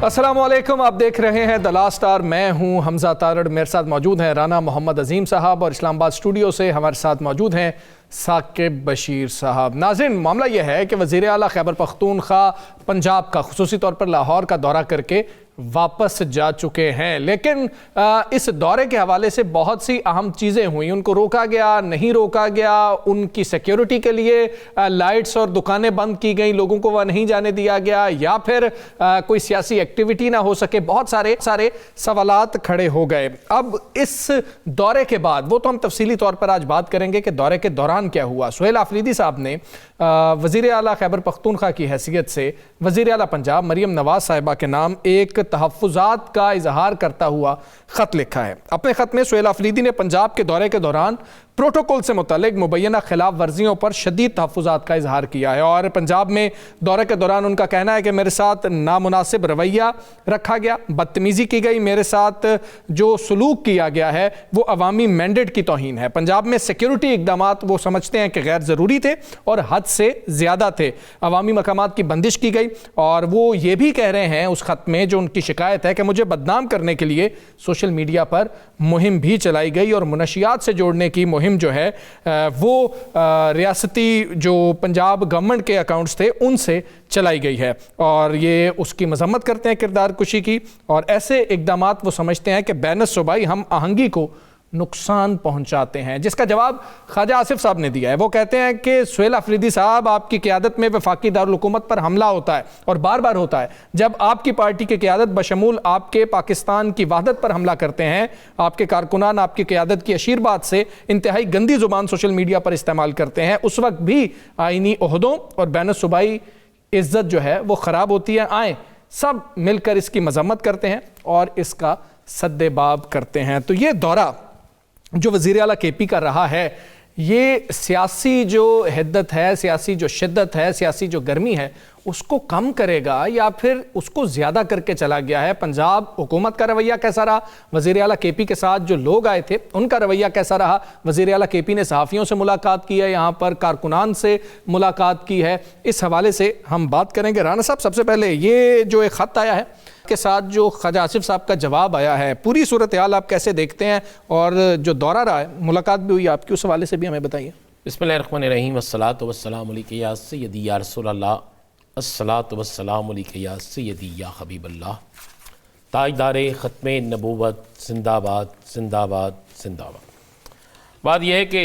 अस्सलामुअलैकुम, आप देख रहे हैं द लास्ट स्टार। मैं हूं हमजा तारड़। मेरे साथ मौजूद हैं राना मोहम्मद अजीम साहब और इस्लामाबाद स्टूडियो से हमारे साथ मौजूद हैं साकिब बशीर साहब। नाज़रीन, मामला यह है कि वज़ीर आला खैबर पख्तूनख्वा पंजाब का खुसूसी तौर पर लाहौर का दौरा करके वापस जा चुके हैं, लेकिन इस दौरे के हवाले से बहुत सी अहम चीज़ें हुई। उनको रोका गया, नहीं रोका गया, उनकी सिक्योरिटी के लिए लाइट्स और दुकानें बंद की गई, लोगों को वह नहीं जाने दिया गया, या फिर कोई सियासी एक्टिविटी ना हो सके। बहुत सारे सवालात खड़े हो गए। अब इस दौरे के बाद वो तो हम तफसीली तौर पर आज बात करेंगे कि दौरे के दौरान क्या हुआ। सुहेल आफरीदी साहब ने वज़ीर आला खैबर पख्तूनख्वा की हैसियत से वज़ीर आला पंजाब मरियम नवाज साहिबा के नाम एक तहफ़्फ़ुज़ात का इजहार करता हुआ ख़त लिखा है। अपने ख़त में सुहेल आफरीदी ने पंजाब के दौरे के दौरान प्रोटोकॉल से मुतल्लिक़ मुबैना खिलाफ वर्जियों पर शदीद तहफ़्फ़ुज़ात का इजहार किया है और पंजाब में दौरे के दौरान उनका कहना है कि मेरे साथ नामुनासिब रवैया रखा गया, बदतमीज़ी की गई, मेरे साथ जो सलूक किया गया है वो अवामी मैंडेट की तौहीन है। पंजाब में सिक्योरिटी इक़दामात वो समझते हैं कि गैर ज़रूरी थे और हद से ज़्यादा थे। अवामी मकामात की बंदिश की गई और वो ये भी कह रहे हैं उस ख़त में, जो उनकी शिकायत है, कि मुझे बदनाम करने के लिए सोशल मीडिया पर मुहिम भी चलाई गई और मुनशियात से जोड़ने की मुहिम जो है वो रियासती जो पंजाब गवर्नमेंट के अकाउंट्स थे उनसे चलाई गई है और ये उसकी मजम्मत करते हैं किरदार कुशी की। और ऐसे इक़दामात वो समझते हैं कि बैन सूबाई हम आहंगी को नुकसान पहुंचाते हैं, जिसका जवाब ख्वाजा आसिफ साहब ने दिया है। वो कहते हैं कि सुहेल आफरीदी साहब, आपकी क़यादत में वफाकी दारुल हुकूमत पर हमला होता है और बार बार होता है। जब आपकी पार्टी की क़यादत बशमूल आपके पाकिस्तान की वहदत पर हमला करते हैं, आपके कारकुनान आपकी क़यादत की अशीरबाद से इंतहाई गंदी ज़ुबान सोशल मीडिया पर इस्तेमाल करते हैं, उस वक्त भी आइनी ओहदों और बैन सूबाई इज़्ज़त जो है वो ख़राब होती है। आए सब मिलकर इसकी मजम्मत करते हैं और इसका सद्देबाब करते हैं। तो ये दौरा जो वज़ीर आला केपी का रहा है, ये सियासी जो हिद्दत है, सियासी जो शिद्दत है, सियासी जो गर्मी है, उसको कम करेगा या फिर उसको ज़्यादा करके चला गया है? पंजाब हुकूमत का रवैया कैसा रहा? वज़ीर आला केपी के साथ जो लोग आए थे उनका रवैया कैसा रहा? वज़ीर आला केपी ने सहाफ़ियों से मुलाकात की है, यहाँ पर कारकुनान से मुलाकात की है, इस हवाले से हम बात करेंगे। राना साहब, सबसे पहले ये जो एक ख़त आया है के साथ जो ख्वाजा आसिफ साहब का जवाब आया है, पूरी सूरत हाल आप कैसे देखते हैं? और जो दौरा रहा है, मुलाकात भी हुई आपकी, उस हवाले से भी हमें बताइए। बिस्मिल्लाहिर्रहमानिर्रहीम, वस्सलातु वस्सलामु अलैका या सय्यदी या रसूलल्लाह, अस्सलातु वस्सलामु अलैका या सय्यदी या हबीबल्लाह, ताजदारे ख़त्मे नबूवत जिंदाबाद जिंदाबाद जिंदाबाद। बात यह है कि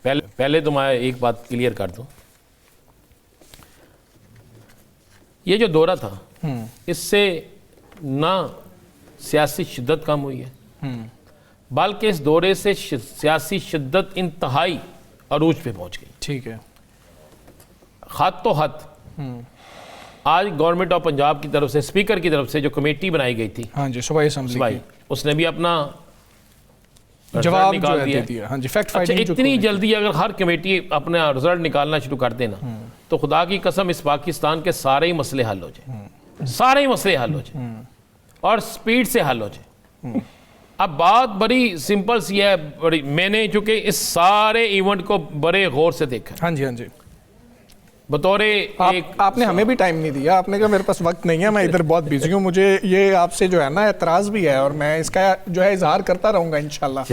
पहले तो मैं एक बात क्लियर कर दूँ, ये जो दौरा था इससे ना सियासी शिद्दत कम हुई है, बल्कि इस दौरे से सियासी शिद्दत इंतहाई अरूज पे पहुंच गई। ठीक है, हद तो हद। आज गवर्नमेंट ऑफ पंजाब की तरफ से, स्पीकर की तरफ से जो कमेटी बनाई गई थी, हाँ जी, सूबाई असेंबली, उसने भी अपना जवाब निकाल दिया। हाँ जी, फैक्ट फाइंडिंग। अच्छा, इतनी जल्दी अगर हर कमेटी अपना रिजल्ट निकालना शुरू कर देना तो खुदा की कसम इस पाकिस्तान के सारे ही मसले हल हो जाए, सारे ही मसले हल हो जाए और स्पीड से हल हो जाए। अब बात बड़ी सिंपल सी है, बड़ी, मैंने चूंकि इस सारे इवेंट को बड़े गौर से देखा। हाँ जी, हाँ जी। बतौरे आपने हमें भी टाइम नहीं दिया, आपने कहा मेरे पास वक्त नहीं है, मैं इधर बहुत बिजी हूँ, मुझे ये आपसे जो है ना एतराज भी है और मैं इसका जो है इजहार करता रहूँगा इंशाल्लाह।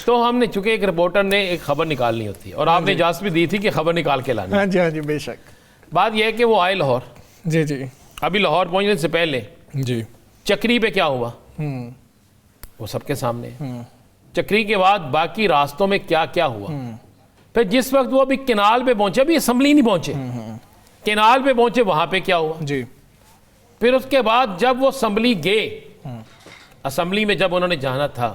तो हमने चूंकि एक रिपोर्टर ने एक खबर निकालनी होती है और आपने इजाज़त भी दी थी कि खबर निकाल के लानी। हाँ जी, हाँ जी, बेशक। बात यह है कि वो आए लाहौर। जी जी। अभी लाहौर पहुँचने से पहले जी चक्री पे क्या हुआ वो सबके सामने। चक्री के बाद बाकी रास्तों में क्या क्या हुआ, फिर जिस वक्त वो अभी केनाल पे पहुंचे, अभी असम्बली नहीं पहुंचे, केनाल पे पहुंचे, वहां पे क्या हुआ जी। फिर उसके बाद जब वो असम्बली गए, असम्बली में जब उन्होंने जाना था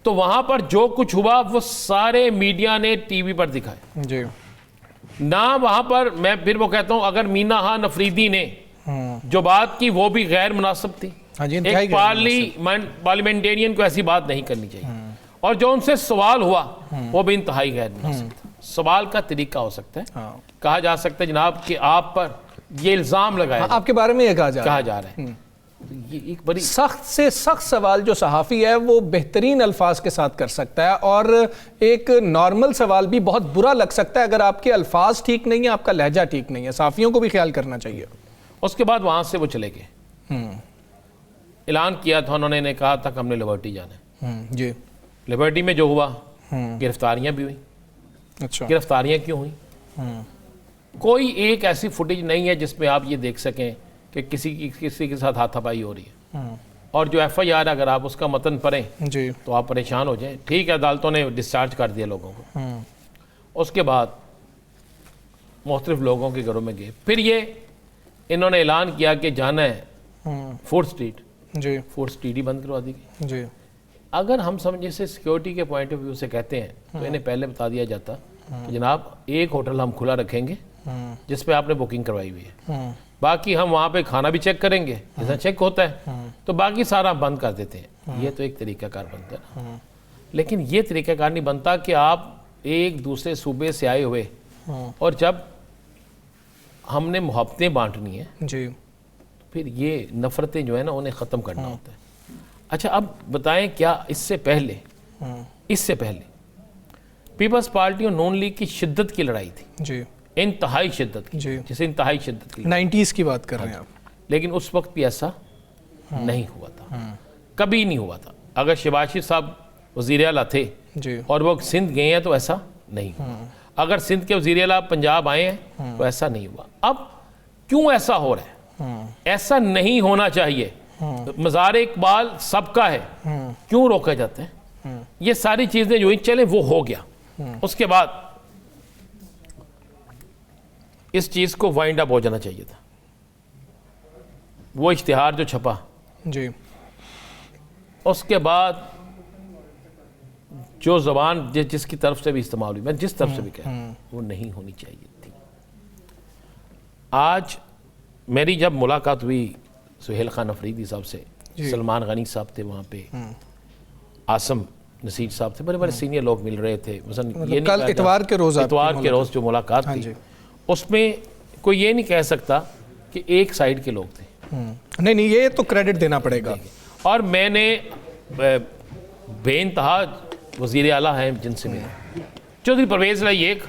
तो वहां पर जो कुछ हुआ वो सारे मीडिया ने टीवी पर दिखाया जी। ना वहां पर, मैं फिर वो कहता हूं, अगर मीना खान अफरीदी ने जो बात की वो भी गैर मुनासिब थी। हाँ जी, एक पार्लियामेंटेरियन को ऐसी बात नहीं करनी चाहिए। और जो उनसे सवाल हुआ वो भी इंतहाई गैर मुनासिब था। सवाल का तरीका हो सकता है, कहा जा सकता है जनाब कि आप पर ये इल्ज़ाम लगाया, आपके बारे में ये कहा जा रहा है ये एक बड़ी सख्त से सख्त सवाल जो सहाफ़ी है वो बेहतरीन अल्फाज के साथ कर सकता है, और एक नॉर्मल सवाल भी बहुत बुरा लग सकता है अगर आपके अल्फाज ठीक नहीं है, आपका लहजा ठीक नहीं है। सहाफ़ियों को भी ख्याल करना चाहिए। उसके बाद वहाँ से वो चले गए, ऐलान किया था उन्होंने, ने कहा था कि हमने लिबर्टी जाना है। जी। लिबर्टी में जो हुआ, गिरफ्तारियाँ भी हुई। अच्छा। गिरफ्तारियाँ क्यों हुई? कोई एक ऐसी फुटेज नहीं है जिसमें आप ये देख सकें कि किसी के साथ हाथापाई हो रही है। और जो FIR अगर आप उसका मतन पढ़ें जी तो आप परेशान हो जाएं। ठीक है, अदालतों ने डिस्चार्ज कर दिया लोगों को। उसके बाद मुख्तलिफ लोगों के घरों में गए, फिर ये इन्होंने ऐलान किया कि जाना है फोर्थ स्ट्रीट। जी फोर्थ स्ट्रीट ही बंद करवा दी गई। जी अगर हम समझे से सिक्योरिटी के पॉइंट ऑफ व्यू से कहते हैं तो इन्हें पहले बता दिया जाता कि जनाब एक होटल हम खुला रखेंगे जिस पे आपने बुकिंग करवाई हुई है, बाकी हम वहाँ पे खाना भी चेक करेंगे जैसा चेक होता है, तो बाकी सारा हम बंद कर देते हैं। ये तो एक तरीकाकार बनता है ना, लेकिन ये तरीकाकार नहीं बनता कि आप एक दूसरे सूबे से आए हुए और जब हमने मोहब्बतें बांटनी है जी फिर ये नफ़रतें जो है ना उन्हें ख़त्म करना होता है। अच्छा, अब बताएं क्या इससे पहले पीपल्स पार्टी और नून लीग की शिद्दत की लड़ाई थी, जी इंतहाई शिद्दत की, जी। जिसे इंतहाई शिद्दत की, 90s की बात कर रहे हैं आप। लेकिन उस वक्त भी ऐसा नहीं हुआ था, कभी नहीं हुआ था। अगर शहबाज शरीफ साहब वज़ीर आला थे जी और वो सिंध गए हैं तो ऐसा नहीं हुआ। अगर सिंध के वज़ीर आला पंजाब आए हैं तो ऐसा नहीं हुआ। अब क्यों ऐसा हो रहा है? ऐसा नहीं होना चाहिए। मज़ार इकबाल सबका है, क्यों रोके जाते हैं? ये सारी चीज़ें जो ही चले वो हो गया। उसके बाद इस चीज़ को वाइंड अप हो जाना चाहिए था। वो इश्तिहार जो छपा जी, उसके बाद जो ज़बान जिसकी तरफ से भी इस्तेमाल हुई, मैं जिस तरफ से भी कह वो नहीं होनी चाहिए थी। आज मेरी जब मुलाकात हुई सुहेल खान अफरीदी साहब से, सलमान गनी साहब थे वहाँ पे, आसम नसीर साहब थे, बड़े बड़े सीनियर लोग मिल रहे थे। मतलब कल इतवार के रोज़ जो मुलाकात थी उसमें कोई ये नहीं कह सकता कि एक साइड के लोग थे। नहीं, ये तो क्रेडिट देना पड़ेगा। और मैंने बेइंतहा वज़ीर आला हैं जिनसे मिला, चौधरी परवेज़ लाई एक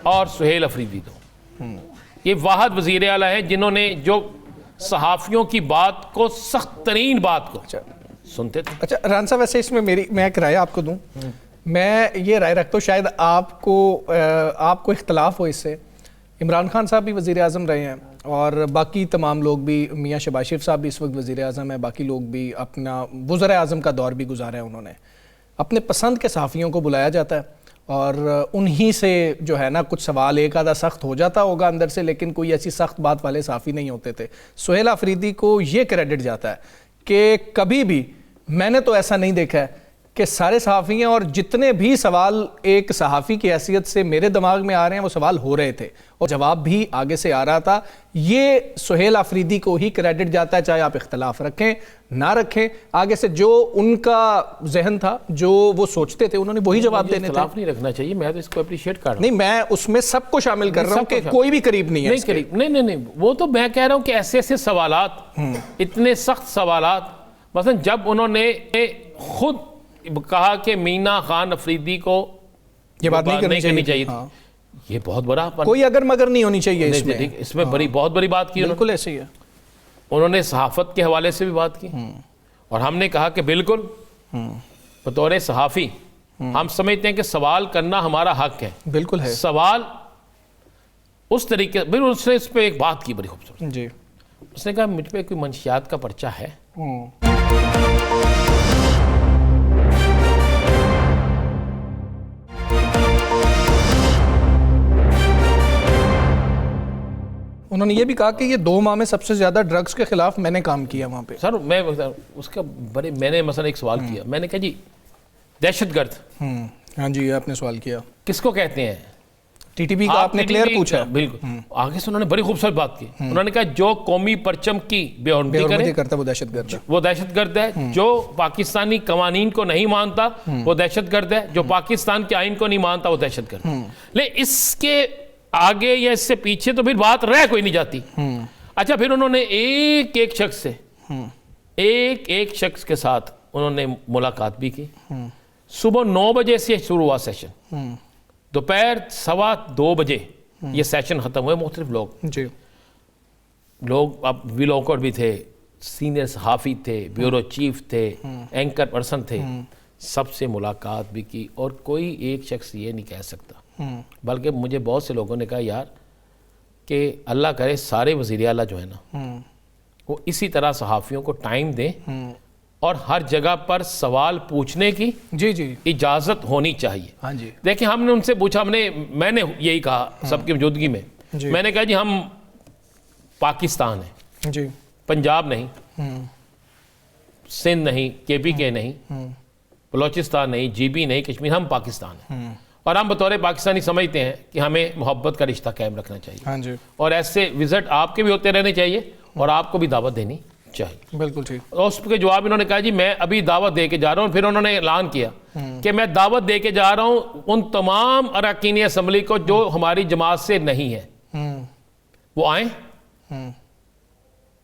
और सुहेल अफरीदी दो। ये वाहद वज़ीर आला हैं जिन्होंने जो सहाफ़ियों की बात को, सख्त तरीन बात को सुनते थे। अच्छा रान साहब, वैसे इसमें मैं एक राय आपको दूं। मैं ये राय रखता हूँ, शायद आपको इख्तलाफ हो इससे। इमरान खान साहब भी वज़ीर आज़म रहे हैं और बाकी तमाम लोग भी, मियाँ शहबाज शरीफ साहब भी इस वक्त वज़ीर आज़म है, बाकी लोग भी अपना वज़ीर आज़म का दौर भी गुजारा है। उन्होंने अपने पसंद के सहाफ़ियों को बुलाया जाता है और उन्हीं से जो है ना कुछ सवाल एक आधा सख्त हो जाता होगा अंदर से, लेकिन कोई ऐसी सख्त बात वाले सहाफ़ी नहीं होते थे। सुहेल अफरीदी को ये क्रेडिट जाता है कि कभी भी मैंने तो ऐसा नहीं देखा है कि सारे सहाफ़ी हैं और जितने भी सवाल एक सहाफ़ी की हैसियत से मेरे दिमाग में आ रहे हैं वो सवाल हो रहे थे और जवाब भी आगे से आ रहा था। ये सुहेल अफरीदी को ही क्रेडिट जाता है, चाहे आप इख्तलाफ रखें ना रखें। आगे से जो उनका जहन था, जो वो सोचते थे, उन्होंने वही जवाब देने थे। इख्तलाफ नहीं रखना चाहिए, मैं तो इसको अप्रिशिएट कर रहा हूँ। नहीं, मैं उसमें सबको शामिल कर रहा हूँ कि कोई भी करीब नहीं है। नहीं करीब, नहीं, वो तो मैं कह रहा हूँ कि ऐसे ऐसे सवालात, इतने सख्त सवालात, मसलन जब उन्होंने खुद कहा कि मीना खान अफरीदी को ये बात नहीं करनी चाहिए थी। हाँ। ये बहुत बड़ा कोई अगर मगर नहीं होनी चाहिए इसमें बहुत बड़ी बात की। बिल्कुल ऐसे ही है। उन्होंने सहाफत के हवाले से भी बात की और हमने कहा कि बिल्कुल बतौर सहाफ़ी हम समझते हैं कि सवाल करना हमारा हक है। बिल्कुल है सवाल उस तरीके। बिल्कुल उसने इस पर एक बात की बड़ी खूबसूरत जी। उसने कहा मुझ पर कोई मंशियात का पर्चा है? उन्होंने ये भी कहा कि ये 2 माह में सबसे ज्यादा ड्रग्स के खिलाफ मैंने काम किया वहाँ पे। सर मैं उसका मैंने मसलन एक सवाल किया, मैंने कहा जी दहशतगर्द, हाँ जी आपने सवाल किया, किसको कहते हैं? टीटीपी का आपने क्लियर पूछा। बिल्कुल। आगे से उन्होंने बड़ी खूबसूरत बात की। उन्होंने कहा जो कौमी परचम की बेहुरमती करता है वो दहशतगर्द है। वो दहशतगर्द है। जो पाकिस्तानी कवानीन को नहीं मानता वो दहशतगर्द है। जो पाकिस्तान के आइन को नहीं मानता वो दहशतगर्द है। लेकिन इसके आगे या इससे पीछे तो फिर बात रह कोई नहीं जाती। अच्छा, फिर उन्होंने एक एक शख्स से एक एक शख्स के साथ उन्होंने मुलाकात भी की। सुबह 9 बजे से शुरू हुआ सेशन, दोपहर 2:15 बजे ये सेशन ख़त्म हुए। मुख्तलिफ लोग अब व्लॉगर भी थे, सीनियर सहाफ़ी थे, ब्यूरो चीफ थे, एंकर पर्सन थे, सबसे मुलाकात भी की। और कोई एक शख्स ये नहीं कह सकता, बल्कि मुझे बहुत से लोगों ने कहा यार कि अल्लाह करे सारे वज़ीर आला जो है ना वो इसी तरह सहाफ़ियों को टाइम दें और हर जगह पर सवाल पूछने की इजाज़त होनी चाहिए। हाँ जी। देखिए, हमने उनसे पूछा, मैंने यही कहा सबकी मौजूदगी में, मैंने कहा जी हम पाकिस्तान हैं जी, पंजाब नहीं, सिंध नहीं, KPK नहीं, बलोचिस्तान नहीं, GB नहीं, कश्मीर, हम पाकिस्तान हैं। और हम बतौर पाकिस्तानी समझते हैं कि हमें मोहब्बत का रिश्ता कायम रखना चाहिए। हाँ जी। और ऐसे विजिट आपके भी होते रहने चाहिए और आपको भी दावत देनी चाहिए। बिल्कुल ठीक। और उसके जवाब इन्होंने कहा जी मैं अभी दावत दे के जा रहा हूँ। फिर उन्होंने ऐलान किया कि मैं दावत दे के जा रहा हूँ उन तमाम अरकान असम्बली को जो हमारी जमात से नहीं है, वो आए,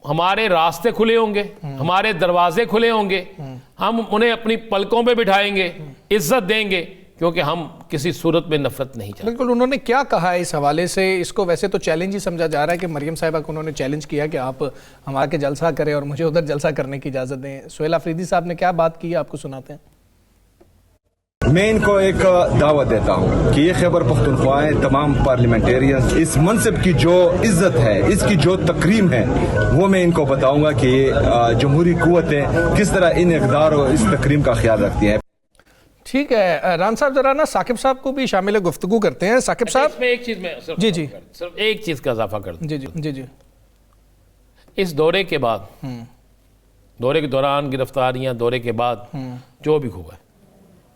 हमारे रास्ते खुले होंगे, हमारे दरवाजे खुले होंगे, हम उन्हें अपनी पलकों पे बिठाएंगे, इज्जत देंगे, क्योंकि हम किसी सूरत में नफरत नहीं चाहते। बिल्कुल। उन्होंने क्या कहा है इस हवाले से? इसको वैसे तो चैलेंज ही समझा जा रहा है कि मरियम साहिबा को उन्होंने चैलेंज किया कि आप हमारे के जलसा करें और मुझे उधर जलसा करने की इजाज़त दें। सुहेल अफरीदी साहब ने क्या बात की है, आपको सुनाते हैं। मैं इनको एक दावत देता हूँ कि ये खैबर पख्तूनख्वा तमाम पार्लियामेंटेरियंस इस मनसब की जो इज्जत है, इसकी जो तकरीम है, वो मैं इनको बताऊंगा कि जमहूरी कुव्वतें किस तरह इन इक़दार और इस तकरीम का ख्याल रखती हैं। ठीक है रान साहब, जरा ना साकिब साहब को भी शामिल गुफ्तगू करते हैं। साकिब साहब, इसमें एक चीज़ में सिर्फ एक चीज़ का इजाफा कर दूं। जी। इस दौरे के बाद, दौरे के दौरान गिरफ्तारियां, दौरे के बाद जो भी हुआ है,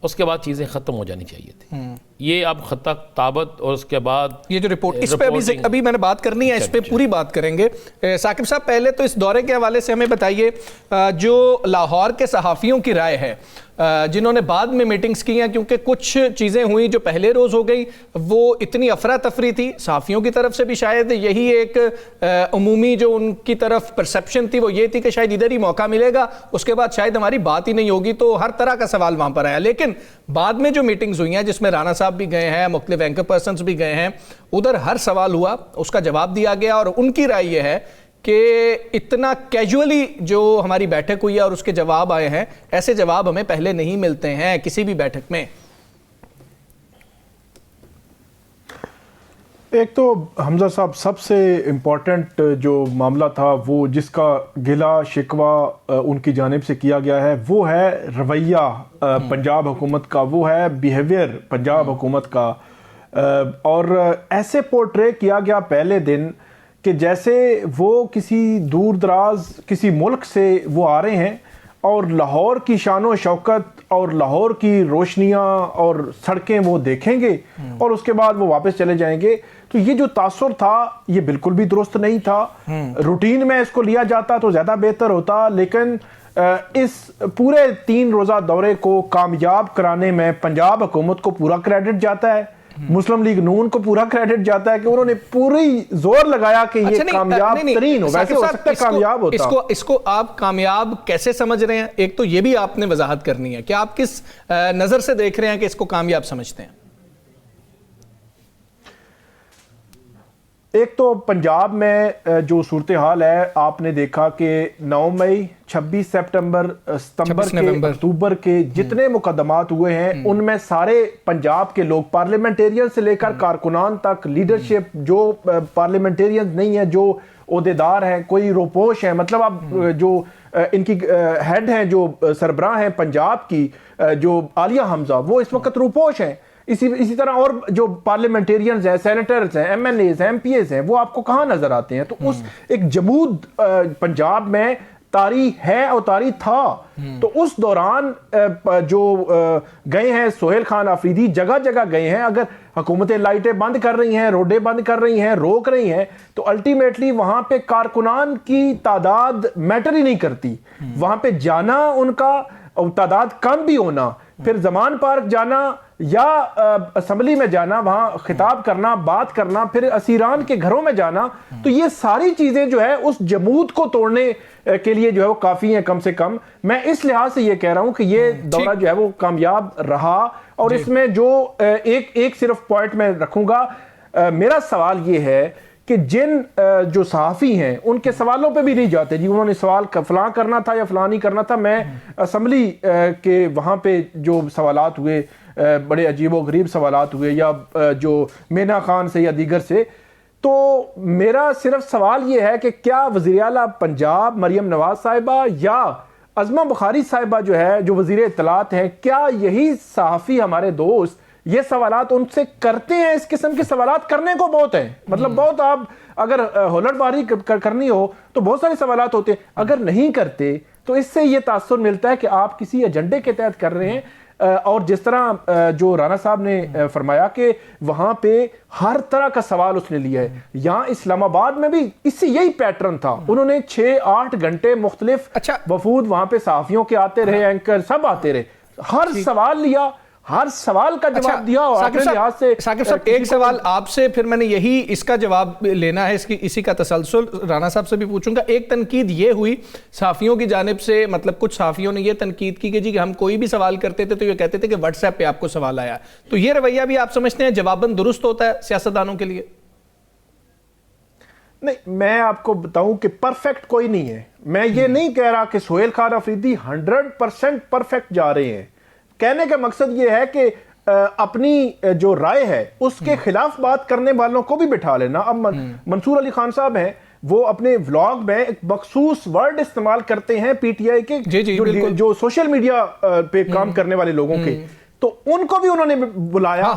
उसके बाद चीज़ें ख़त्म हो जानी चाहिए थी। ये अब खतक ताबत और उसके बाद ये जो रिपोर्ट, इस पे अभी मैंने बात करनी है, इस पे पूरी बात करेंगे। साकिब साहब, पहले तो इस दौरे के हवाले से हमें बताइए, जो लाहौर के सहाफ़ियों की राय है, जिन्होंने बाद में मीटिंग्स की हैं, क्योंकि कुछ चीज़ें हुई जो पहले रोज़ हो गई, वो इतनी अफरा तफरी थी, सहाफ़ियों की तरफ से भी शायद यही एक उमूमी जो उनकी तरफ परसेप्शन थी वो ये थी कि शायद इधर ही मौका मिलेगा, उसके बाद शायद हमारी बात ही नहीं होगी। तो हर तरह का सवाल वहाँ पर आया। लेकिन बाद में जो मीटिंग्स हुई हैं, जिसमें राना साहब भी गए हैं, मुख्तलिफ एंकर पर्सन्स भी गए हैं, उधर हर सवाल हुआ, उसका जवाब दिया गया। और उनकी राय यह है कि इतना कैजुअली जो हमारी बैठक हुई है और उसके जवाब आए हैं, ऐसे जवाब हमें पहले नहीं मिलते हैं किसी भी बैठक में। एक तो हमजा साहब, सबसे इम्पॉर्टेंट जो मामला था, वो जिसका गिला शिकवा उनकी जानिब से किया गया है, वो है रवैया पंजाब हुकूमत का, वो है बिहेवियर पंजाब हुकूमत का। और ऐसे पोर्ट्रे किया गया पहले दिन कि जैसे वो किसी दूर दराज किसी मुल्क से वो आ रहे हैं और लाहौर की शान शौकत और लाहौर की रोशनियाँ और सड़कें वो देखेंगे और उसके बाद वो वापस चले जाएंगे। तो ये जो तासुर था, ये बिल्कुल भी दुरुस्त नहीं था। रूटीन में इसको लिया जाता तो ज़्यादा बेहतर होता, लेकिन इस पूरे 3 रोज़ा दौरे को कामयाब कराने में पंजाब हुकूमत को पूरा क्रेडिट जाता है, मुस्लिम लीग नून को पूरा क्रेडिट जाता है कि उन्होंने पूरी जोर लगाया कि ये कामयाब तरीन हो। वैसे हो सकता है कामयाब होता। इसको आप कामयाब कैसे समझ रहे हैं? एक तो ये भी आपने वजाहत करनी है कि आप किस नजर से देख रहे हैं कि इसको कामयाब समझते हैं। एक तो पंजाब में जो सूरत हाल है, आपने देखा कि 9 मई, 26 सितंबर, सितंबर के, अक्टूबर के जितने मुकदमात हुए हैं, उनमें सारे पंजाब के लोग, पार्लियामेंटेरियन से लेकर कारकुनान तक, लीडरशिप, जो पार्लियामेंटेरियन नहीं है, जो ओहदेदार हैं, कोई रोपोश है, मतलब अब जो इनकी हेड हैं, जो सरबराह हैं पंजाब की, जो आलिया हमजा, वो इस वक्त रोपोश हैं। इसी तरह और जो पार्लियामेंटेरियंस हैं, सेनेटर्स हैं, MLAs हैं, MPAs हैं, वो आपको कहाँ नजर आते हैं? तो उस एक जमूद पंजाब में तारी है और तारी था। तो उस दौरान जो गए हैं सुहेल खान आफरीदी, जगह जगह गए हैं। अगर हुकूमतें लाइटें बंद कर रही हैं, रोडें बंद कर रही हैं, रोक रही हैं, तो अल्टीमेटली वहां पे कारकुनान की तादाद मैटर ही नहीं करती। वहां पे जाना, उनका तादाद कम भी होना, फिर जमान पार्क जाना, या असम्बली में जाना, वहां खिताब करना, बात करना, फिर असीरान के घरों में जाना, तो ये सारी चीजें जो है उस जमूद को तोड़ने के लिए जो है वो काफी है कम से कम। मैं इस लिहाज से ये कह रहा हूं कि ये दौरा जो है वो कामयाब रहा। और इसमें जो एक सिर्फ पॉइंट मैं रखूंगा, मेरा सवाल ये है कि जिन जो सहाफ़ी हैं उनके सवालों पे भी नहीं जाते जी, उन्होंने सवाल फलां करना था या फलां नहीं करना था। मैं असम्बली के वहाँ पे जो सवालात हुए, बड़े अजीबो गरीब सवालात हुए, या जो मेना खान से या दीगर से, तो मेरा सिर्फ सवाल ये है कि क्या वज़ीर आला पंजाब मरियम नवाज साहिबा या अज़मा बुखारी साहिबा जो है, जो वज़ीर इत्तलात हैं, क्या यही सहाफ़ी हमारे दोस्त ये सवालात उनसे करते हैं? इस किस्म के सवालात करने को बहुत है, मतलब बहुत, आप अगर होलड़बारी करनी हो तो बहुत सारे सवालात होते हैं। अगर नहीं करते तो इससे ये तासुर मिलता है कि आप किसी एजेंडे के तहत कर रहे हैं। और जिस तरह जो राना साहब ने फरमाया कि वहां पे हर तरह का सवाल उसने लिया है, यहाँ इस्लामाबाद में भी इससे यही पैटर्न था। उन्होंने 6-8 घंटे मुख्तलिफ वफूद वहां पे सहाफियों के आते रहे, एंकर सब आते रहे, हर सवाल लिया, हर सवाल का जवाब दिया। साकिब साहब एक सवाल आपसे, फिर मैंने यही इसका जवाब लेना है, इसी का तसलसल राना साहब से भी पूछूंगा। एक तनकीद ये हुई सहाफियों की जानिब से, मतलब कुछ सहाफियों ने ये तनकीद की कि जी कि हम कोई भी सवाल करते थे तो ये कहते थे कि व्हाट्सएप पे आपको सवाल आया, तो ये रवैया भी आप समझते हैं जवाबन दुरुस्त होता है सियासतदानों के लिए? नहीं, मैं आपको बताऊं कि परफेक्ट कोई नहीं है। मैं ये नहीं कह रहा कि सोहेल खान अफरीदी 100% परफेक्ट जा रहे हैं। कहने का मकसद ये है कि अपनी जो राय है उसके खिलाफ बात करने वालों को भी बिठा लेना। अब मंसूर अली खान साहब हैं, वो अपने व्लॉग में एक बखसूस वर्ड इस्तेमाल करते हैं पीटीआई के जो सोशल मीडिया पे काम करने वाले लोगों के, तो उनको भी उन्होंने बुलाया।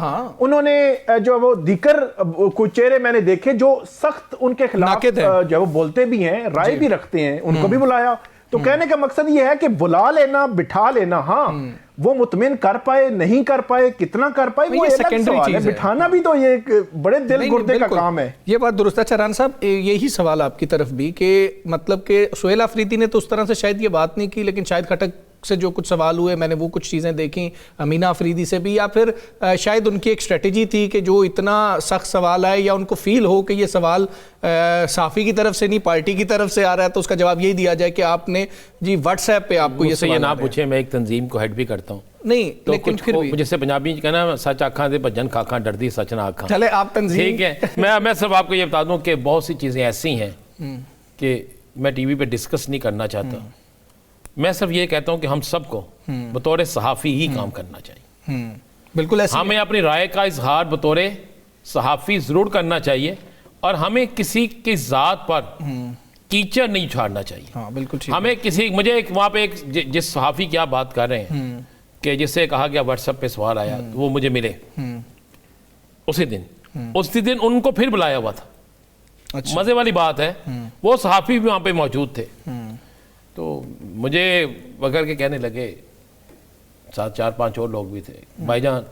उन्होंने जो वो दीकर कुछ चेहरे मैंने देखे जो सख्त उनके खिलाफ जो वो बोलते भी हैं, राय भी रखते हैं, उनको भी बुलाया। तो कहने का मकसद ये है कि बुला लेना, बिठा लेना, हाँ वो मुतमिन कर पाए नहीं कर पाए, कितना कर पाए, वो सेकेंडरी चीज है। बिठाना भी तो ये एक बड़े दिल गुर्दे का काम है। ये बात दुरुस्त है। राना साहब, यही सवाल आपकी तरफ भी कि मतलब कि सोहेल अफरीदी ने तो उस तरह से शायद ये बात नहीं की, लेकिन शायद खटक से जो कुछ सवाल हुए, मैंने वो कुछ चीज़ें देखी, अमीना अफरीदी से भी, या फिर शायद उनकी एक स्ट्रेटजी थी कि जो इतना सख्त सवाल आए या उनको फील हो कि ये सवाल साफ़ी की तरफ से नहीं पार्टी की तरफ से आ रहा है, तो उसका जवाब यही दिया जाए कि आपने जी व्हाट्सएप पे आपको ये सवाल ना पूछे। मैं एक तंजीम को हेड भी करता हूँ, नहीं तो लेकिन फिर भी जैसे पंजाबी कहना सच आखा दे भजन खाखा डरदी सच ना आखा। चले आप तंजीम, ठीक है। मैं सिर्फ आपको ये बता दूं कि बहुत सी चीज़ें ऐसी हैं कि मैं टीवी पे डिस्कस नहीं करना चाहता। मैं सिर्फ ये कहता हूं कि हम सबको बतौर सहाफ़ी ही काम करना चाहिए। बिल्कुल ऐसे हमें अपनी राय का इजहार बतौर सहाफ़ी ज़रूर करना चाहिए, और हमें किसी की ज़ात पर कीचड़ नहीं उछाड़ना चाहिए। हाँ, बिल्कुल ठीक। हमें किसी, मुझे एक वहाँ पे एक जिस सहाफ़ी की आप बात कर रहे हैं कि जिससे कहा गया व्हाट्सएप पे सवाल आया, वो मुझे मिले उसी दिन उनको फिर बुलाया हुआ था। अच्छा। मज़े वाली बात है, वो सहाफ़ी भी वहाँ पे मौजूद थे। तो मुझे वगैरह के कहने लगे, 4-5 और लोग भी थे, भाईजान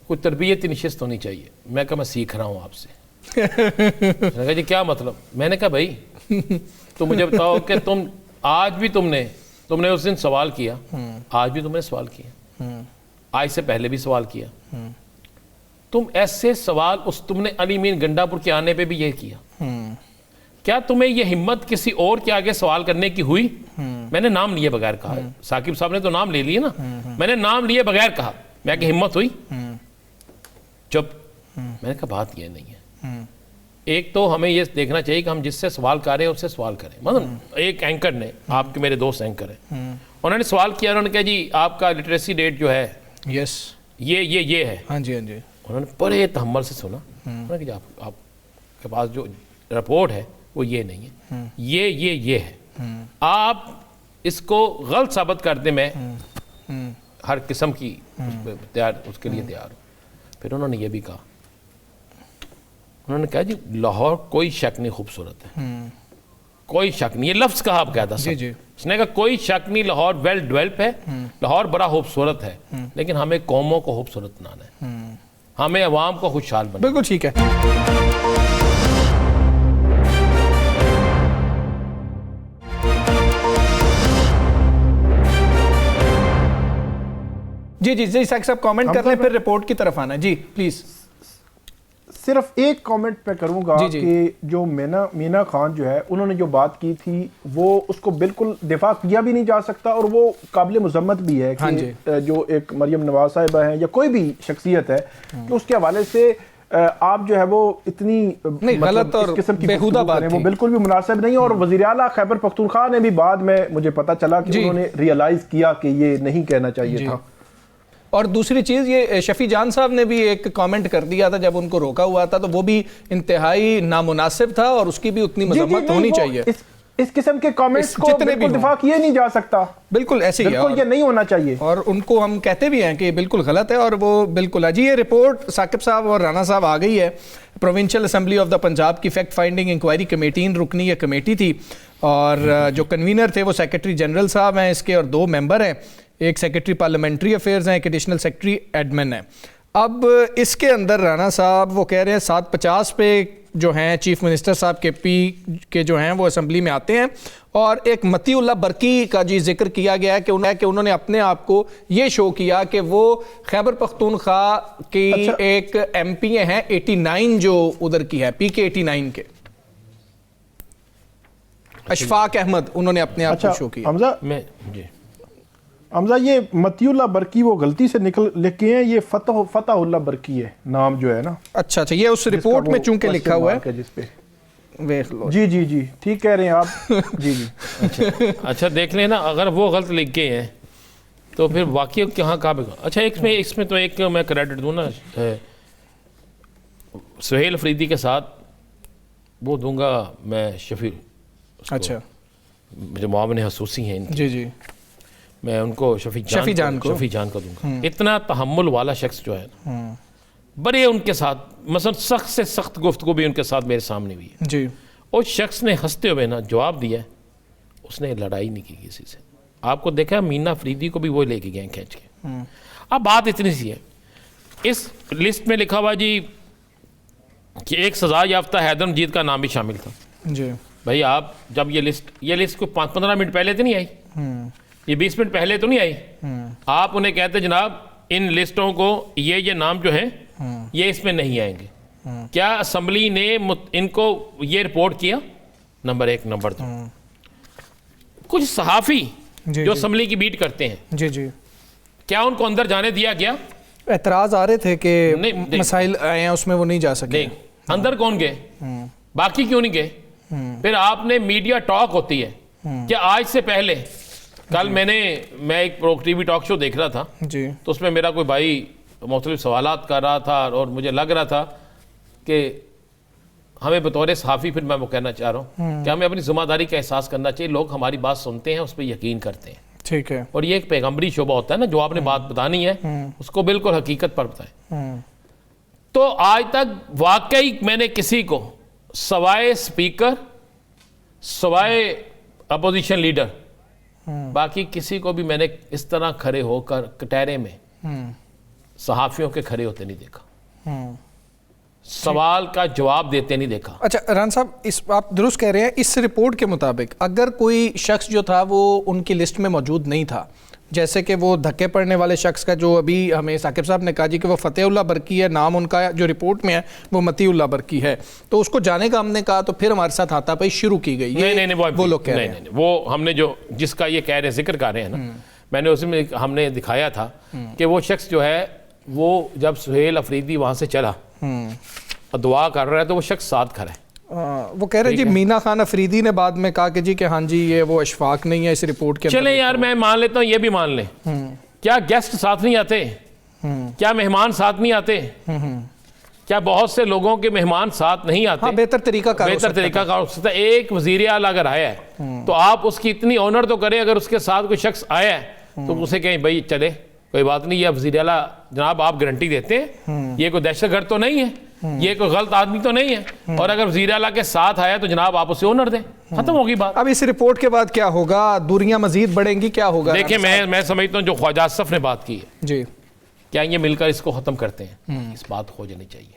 कुछ तरबियती नशिस्त होनी चाहिए। मैं कहा मैं सीख रहा हूँ आपसे। मैंने कहा जी क्या मतलब? मैंने कहा भाई तो मुझे बताओ कि तुम आज भी तुमने उस दिन सवाल किया, आज भी तुमने सवाल किया, आज से पहले भी सवाल किया, तुम ऐसे सवाल तुमने अली मीन गंडापुर के आने पे भी ये किया। क्या तुम्हें ये हिम्मत किसी और के आगे सवाल करने की हुई? मैंने नाम लिए बगैर कहा। साकिब साहब ने तो नाम ले लिए ना, मैंने नाम लिए बगैर कहा, मैं कि हिम्मत हुई? चुप। मैंने कहा बात ये नहीं है। एक तो हमें ये देखना चाहिए कि हम जिससे सवाल कर रहे हैं उससे सवाल करें। मतलब एक एंकर ने, आपके मेरे दोस्त एंकर हैं, उन्होंने सवाल किया, उन्होंने कहा जी आपका लिटरेसी रेट जो है यस ये है। हाँ जी, हाँ जी। उन्होंने बड़े तहम्मुल से सुना। उन्होंने कहा आपके पास जो रिपोर्ट है वो ये नहीं है, ये है, आप इसको गलत साबित कर दे, मैं हर किस्म की उसके लिए तैयार हूँ। फिर उन्होंने ये भी कहा, उन्होंने कहा जी लाहौर कोई शक नहीं खूबसूरत है, कोई शक नहीं, ये लफ्ज़ कहा आप कहता जी जी। उसने कहा कोई शक नहीं, लाहौर वेल डेवलप है, लाहौर बड़ा खूबसूरत है, लेकिन हमें कौमों को खूबसूरत बनाना है, हमें अवाम को खुशहाल बनाना। बिल्कुल ठीक है। जी जी जी साकिब साहब कमेंट कर रहे हैं, फिर रिपोर्ट की तरफ आना। जी प्लीज। सिर्फ एक कमेंट पे करूंगा जी, जी। कि जो मीना खान जो है उन्होंने जो बात की थी वो उसको बिल्कुल दिफा किया भी नहीं जा सकता और वो काबिल मुजम्मत भी है हाँ कि जो एक मरियम नवाज साहिबा हैं या कोई भी शख्सियत है कि उसके हवाले से आप जो है वो इतनी नहीं, गलत और इस किस्म की बेहुदा गुफ्तगू बात करें, वो थी। बिल्कुल भी मुनासिब नहीं। और वज़ीर आला खैबर पख्तूनख्वा ने भी बाद में मुझे पता चला कि जी। उन्होंने रियलाइज किया कि ये नहीं कहना चाहिए था। और दूसरी चीज़ ये शफी जान साहब ने भी एक कमेंट कर दिया था जब उनको रोका हुआ था, तो वो भी इंतहाई नामुनासिब था और उसकी भी उतनी मजम्मत होनी चाहिए। इस किस्म के कमेंट्स को जितने भी बिल्कुल हों। दिफा किए नहीं जा सकता, बिल्कुल ऐसे ही है बिल्कुल ये नहीं होना चाहिए और उनको हम कहते भी हैं कि बिल्कुल गलत है और वो बिल्कुल है। जी ये रिपोर्ट साकिब साहब और राना साहब आ गई है। Provincial assembly of the Punjab की फैक्ट फाइंडिंग इंक्वायरी कमेटी, रुकनी ये कमेटी थी और जो कन्वीनर थे वो सेक्रेटरी जनरल साहब हैं इसके और 2 मेंबर हैं, एक सेक्रेटरी पार्लियामेंट्री अफेयर्स हैं, एक एडिशनल सेक्रेटरी एडमिन है। अब इसके अंदर राना साहब वो कह रहे हैं 750 पे जो हैं चीफ मिनिस्टर साहब के जो हैं वो असेंबली में आते हैं और एक मतीउल्लाह बरकी का जी जिक्र किया गया है कि उन्होंने अपने आप को ये शो किया कि वो खैबर पख्तूनख्वा की एक MP हैं 89 जो उधर की है PK 89 के अशफाक अहमद, उन्होंने अपने आप को शो किया। हमजा ये मतीउल्लाह बरकी वो गलती से लिख के हैं, ये फतहुल्लाह बरकी है नाम जो है ना। अच्छा ये उस रिपोर्ट में चूंकि लिखा हुआ है जिस पे देख लो। जी जी जी ठीक कह रहे हैं आप। जी जी अच्छा देख लेना, अगर वो गलत लिख गए हैं तो फिर वाकई कहाँ पे। अच्छा इसमें तो एक मैं क्रेडिट दूँ ना सुहेल अफरीदी के साथ वो दूंगा मैं शफी, अच्छा जो मुआविन हसूसी हैं जी जी मैं उनको शफी जान को दूंगा। इतना तहम्मुल वाला शख्स जो है ना, बड़े उनके साथ मसलन सख्त से सख्त गुफ्तगू भी उनके साथ मेरे सामने हुई है जी। उस शख्स ने हंसते हुए ना जवाब दिया है, उसने लड़ाई नहीं की किसी से। आपको देखा मीना अफरीदी को भी वो लेके गए खींच के। अब बात इतनी सी है, इस लिस्ट में लिखा हुआ जी कि एक सजा याफ्ता हैदर मजीद का नाम भी शामिल था। जी भाई आप जब ये लिस्ट को 15 मिनट पहले तो नहीं आई, ये 20 मिनट पहले तो नहीं आई। आप उन्हें कहते जनाब इन लिस्टों को ये नाम जो है ये इसमें नहीं आएंगे। क्या असेंबली ने इनको ये रिपोर्ट किया? नंबर 1। नंबर 2, कुछ सहाफ़ी जो असेंबली की बीट करते हैं जी जी क्या उनको अंदर जाने दिया गया? एतराज आ रहे थे कि मसाइल आए हैं उसमें वो नहीं जा सके। नहीं, अंदर कौन गए? बाकी क्यों नहीं गए? फिर आपने मीडिया टॉक होती है क्या आज से पहले कल मैं एक टीवी टॉक शो देख रहा था जी, तो उसमें मेरा कोई भाई मुख्तलिफ सवालात कर रहा था और मुझे लग रहा था कि हमें बतौर सहाफ़ी फिर मैं वो कहना चाह रहा हूँ कि हमें अपनी ज़िम्मेदारी का एहसास करना चाहिए। लोग हमारी बात सुनते हैं, उस पर यकीन करते हैं, ठीक है। और ये एक पैगम्बरी शोबा होता है ना, जो आपने बात बतानी है उसको बिल्कुल हकीकत पर बताएं। तो आज तक वाकई मैंने किसी को सवाए स्पीकर, सवाए अपोजिशन लीडर, बाकी किसी को भी मैंने इस तरह खड़े होकर कटहरे में सहाफ़ियों के खड़े होते नहीं देखा, सवाल का जवाब देते नहीं देखा। अच्छा रान साहब, इस आप दुरुस्त कह रहे हैं। इस रिपोर्ट के मुताबिक अगर कोई शख्स जो था वो उनकी लिस्ट में मौजूद नहीं था, जैसे कि वो धक्के पड़ने वाले शख्स का जो अभी हमें साकिब साहब ने कहा जी कि वो फतेहुल्लाह बरकी है, नाम उनका जो रिपोर्ट में है वो मतीउल्लाह बरकी है, तो उसको जाने का हमने कहा तो फिर हमारे साथ हाथापाई शुरू की गई। नहीं, वो लोग कह रहे हैं। नहीं, वो हमने जो जिसका ये कह रहे हैं जिक्र कर रहे हैं ना, मैंने उसमें हमने दिखाया था कि वो शख्स जो है वो जब सुहेल अफरीदी वहाँ से चला और दुआ कर रहा है तो वो शख्स साथ खड़ा है। वो कह रहे जी मीना खान अफरीदी ने बाद में कहा कि जी कि हाँ जी ये वो अशफाक नहीं है इस रिपोर्ट के। चले यार मैं मान लेता हूँ, ये भी मान लें, क्या गेस्ट साथ नहीं आते? क्या मेहमान साथ नहीं आते? क्या बहुत से लोगों के मेहमान साथ नहीं आते? हाँ, बेहतर तरीका का हो सकता है। एक वज़ीर आला अगर आया है तो आप उसकी इतनी ऑनर तो करें। अगर उसके साथ कोई शख्स आया है तो उसे कहें भाई चले, कोई बात नहीं, ये वज़ीर आला जनाब आप गारंटी देते हैं, ये कोई दहशतगर्द तो नहीं है, ये कोई गलत आदमी तो नहीं है, और अगर वज़ीर आला के साथ आया तो जनाब आप उसे ऑनर दें, खत्म होगी बात। अब इस रिपोर्ट के बाद क्या होगा? दूरियां मजीद बढ़ेंगी, क्या होगा? देखिए मैं समझता हूँ जो ख्वाजा असफ ने बात की है जी, क्या ये मिलकर इसको ख़त्म करते हैं, इस बात हो जानी चाहिए।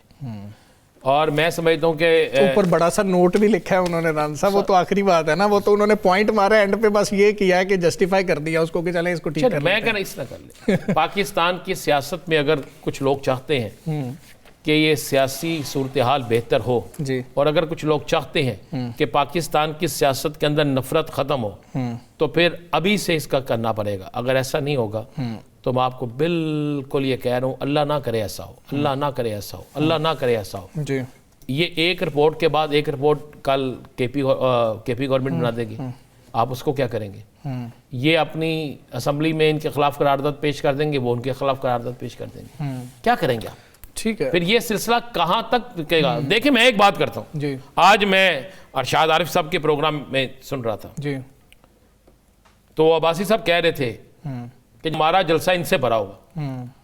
और मैं समझता हूँ कि ऊपर बड़ा सा नोट भी लिखा है उन्होंने राना साहब, वो तो आखिरी बात है ना, वो तो उन्होंने पॉइंट मारा एंड पे, बस ये किया है कि जस्टिफाई कर दिया उसको कि चले इसको ठीक कर मैं लेते हैं। कहना इस तरह कर ले पाकिस्तान की सियासत में अगर कुछ लोग चाहते हैं कि ये सियासी सूरत हाल बेहतर हो जी। और अगर कुछ लोग चाहते हैं कि पाकिस्तान की सियासत के अंदर नफरत ख़त्म हो तो फिर अभी से इसका करना पड़ेगा। अगर ऐसा नहीं होगा तो मैं आपको बिल्कुल ये कह रहा हूँ, अल्लाह ना करे ऐसा हो, अल्लाह ना करे ऐसा हो, अल्लाह ना करे ऐसा हो। जी। ये एक रिपोर्ट के बाद एक रिपोर्ट कल केपी गवर्नमेंट बना देगी, आप उसको क्या करेंगे? ये अपनी असम्बली में इनके खिलाफ करारदाद पेश कर देंगे, वो उनके खिलाफ करारदाद पेश कर देंगे, क्या करेंगे आप? ठीक है। फिर ये सिलसिला कहाँ तक रुकेगा? देखिए मैं एक बात करता हूँ जी। आज मैं अरशाद आरिफ साहब के प्रोग्राम में सुन रहा था जी। तो अब्बासी साहब कह रहे थे कि हमारा जलसा इनसे भरा होगा,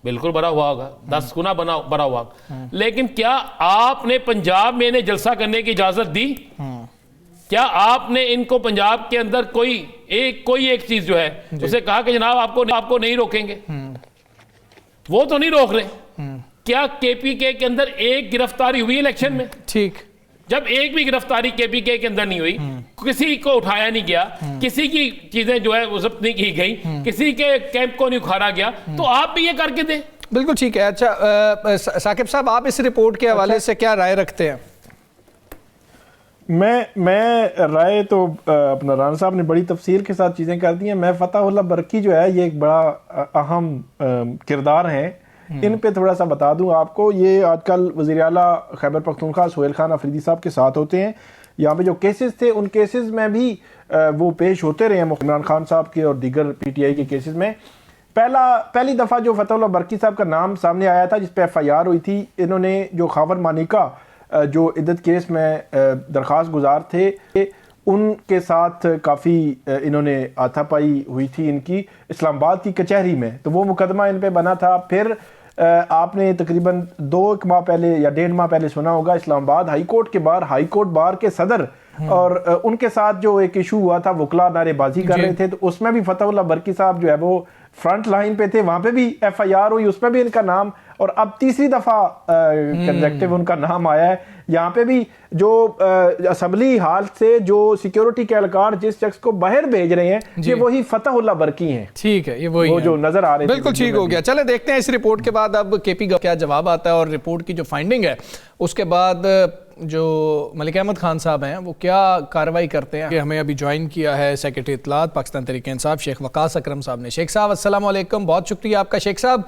बिल्कुल भरा हुआ होगा, 10 गुना भरा हुआ, लेकिन क्या आपने पंजाब में इन्हें जलसा करने की इजाजत दी? क्या आपने इनको पंजाब के अंदर कोई एक चीज जो है उसे कहा कि जनाब आपको नहीं रोकेंगे? वो तो नहीं रोक रहे। क्या केपीके के अंदर एक गिरफ्तारी हुई इलेक्शन में? ठीक। जब एक भी गिरफ्तारी केपीके के अंदर नहीं हुई, किसी को उठाया नहीं गया, किसी की चीजें जो है वो जब्त नहीं की गई, किसी के कैंप को नहीं उखाड़ा गया, तो आप भी ये करके दें। बिल्कुल ठीक है। अच्छा साकिब साहब, आप इस रिपोर्ट के हवाले से क्या राय रखते हैं? मैं राय तो अपना राना साहब ने बड़ी तफसील के साथ चीज़ें कर दी हैं। मैं फताहुल्लाह बरकी जो है ये एक बड़ा अहम किरदार हैं, इन पे थोड़ा सा बता दूं आपको। ये आजकल वज़ीर आला खैबर पख्तूनख्वा सुहेल खान अफरीदी साहब के साथ होते हैं। यहाँ पे जो केसेस थे उन केसेस में भी वो पेश होते रहे हैं, इमरान खान साहब के और दीगर PTI के केसेस में। पहली दफ़ा जो फताहुल्लाह बरकी साहब का नाम सामने आया था जिस पर FIR हुई थी, इन्होंने जो खावर मानिका जो इद्दत केस में दरख्वास्त गुजार थे उनके साथ काफ़ी इन्होंने हाथापाई हुई थी इनकी इस्लामाबाद की कचहरी में, तो वो मुकदमा इन पे बना था। फिर आपने तकरीबन 2 माह पहले या 1.5 माह पहले सुना होगा, इस्लामाबाद हाई कोर्ट के बाहर हाई कोर्ट बार के सदर और उनके साथ जो एक इशू हुआ था, वकला नारेबाजी कर रहे थे, तो उसमें भी फताहुल्लाह बरकी साहब जो है वो फ्रंट लाइन पे थे, वहां पे भी FIR हुई, उसमें भी इनका नाम, और अब तीसरी दफा कंजेक्टिव उनका नाम आया है। यहाँ पे भी जो असेंबली हाल से जो सिक्योरिटी के एहलकार जिस शख्स को बाहर भेज रहे हैं, ये वही फताहुल्लाह बरकी हैं। ठीक है, ये वही वो जो नजर आ रहे थे। बिल्कुल ठीक हो गया। चले देखते हैं इस रिपोर्ट के बाद अब KP का क्या जवाब आता है और रिपोर्ट की जो फाइंडिंग है उसके बाद जो मलिक अहमद खान साहब हैं वो क्या कार्रवाई करते हैं। हमें अभी ज्वाइन किया है सेक्रेटरी इत्तलात पाकिस्तान तहरीक इंसाफ शेख वकास अकरम साहब ने। शेख साहब अस्सलाम वालेकुम, बहुत शुक्रिया आपका। शेख साहब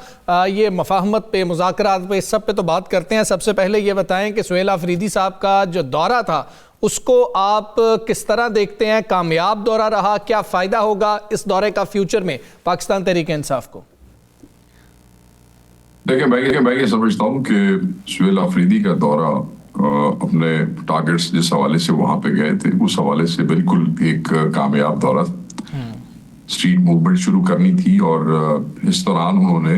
ये मफाहमत पे, मुज़ाकरात पे, इस सब पे तो बात करते हैं। सबसे पहले ये बताएं कि सुहेल अफरीदी साहब का जो दौरा था उसको आप किस तरह देखते हैं? कामयाब दौरा रहा? क्या फ़ायदा होगा इस दौरे का फ्यूचर में पाकिस्तान तहरीक इंसाफ को? देखिए मैं ये समझता हूँ कि सुहेल अफरीदी का दौरा अपने टारगेट्स जिस हवाले से वहां पे गए थे उस हवाले से बिल्कुल एक कामयाब दौरा। स्ट्रीट मूवमेंट शुरू करनी थी और इस दौरान उन्होंने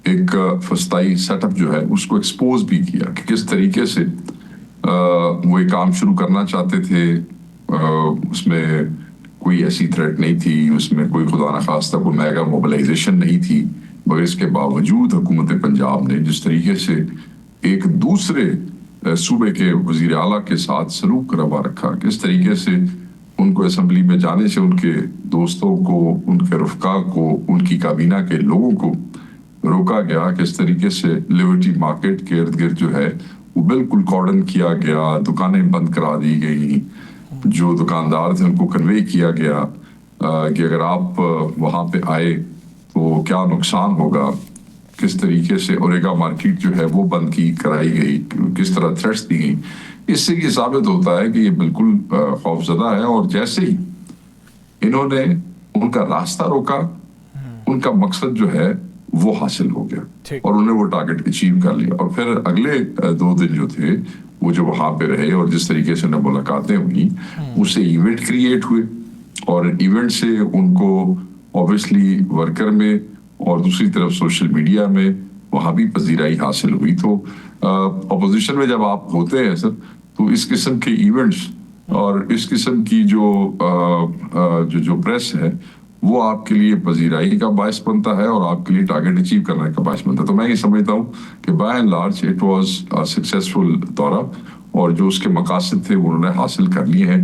एक फस्ताई सेटअप जो है उसको एक्सपोज भी किया कि किस तरीके से वो एक काम शुरू करना चाहते थे। उसमें कोई ऐसी थ्रेट नहीं थी, उसमें कोई खुदा न खास्ता कोई मेगा मोबिलाइजेशन नहीं थी, मगर इसके बावजूद हुकूमत पंजाब ने जिस तरीके से एक दूसरे सूबे के वजीर आला के साथ सलूक रवा रखा, किस तरीके से उनको असेंबली में जाने से उनके दोस्तों को, उनके रफ़का को, उनकी काबीना के लोगों को रोका गया, किस तरीके से लिबर्टी मार्केट के इर्द गिर्द जो है वो बिल्कुल कॉर्डन किया गया, दुकानें बंद करा दी गई, जो दुकानदार थे उनको कन्वे किया गया कि अगर आप वहाँ पे आए तो क्या नुकसान होगा, किस तरीके से ओरेगा मार्केट जो है वो बंद कराई गई, किस तरह थ्रेट्स दी गई। इससे ये साबित होता है कि ये बिल्कुल खौफजदा है और जैसे ही इन्होंने उनका रास्ता रोका उनका मकसद जो है वो हासिल हो गया और उन्होंने वो टारगेट अचीव कर लिया। और फिर अगले 2 दिन जो थे वो जो वहां पे रहे और जिस तरीके से उन्हें मुलाकातें हुई उससे इवेंट क्रिएट हुए और इवेंट से उनको ऑब्वियसली वर्कर में और दूसरी तरफ सोशल मीडिया में वहां भी पजीराई हासिल हुई। तो अपोजिशन में जब आप होते हैं सर तो इस किस्म के इवेंट्स और इस किस्म की जो प्रेस है वो आपके लिए पजीराई का बायस बनता है और आपके लिए टारगेट अचीव करने का बायस बनता है। तो मैं ये समझता हूँ कि by and large it was a successful दौरा, और जो उसके मकासद थे वो उन्होंने हासिल कर लिए हैं।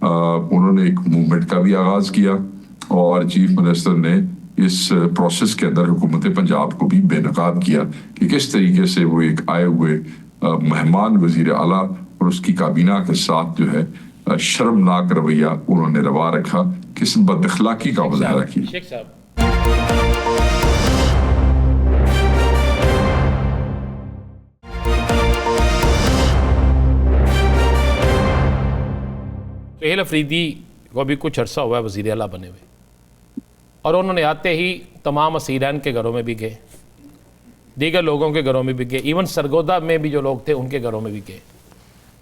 उन्होंने एक मूवमेंट का भी आगाज किया और चीफ मिनिस्टर ने इस प्रोसेस के अंदर हुकूमत पंजाब को भी बेनकाब किया कि किस तरीके से वो एक आए हुए मेहमान वजीर आला और उसकी काबीना के साथ जो है शर्मनाक रवैया उन्होंने रवा रखा, किस बदअखलाकी का मुजाहरा किया। शेख साहब, सुहेल अफरीदी को अभी कुछ अरसा हुआ है वज़ीर आला बने हुए, और उन्होंने आते ही तमाम असीरान के घरों में भी गए, दीगर लोगों के घरों में भी गए, इवन सरगोदा में भी जो लोग थे उनके घरों में भी गए।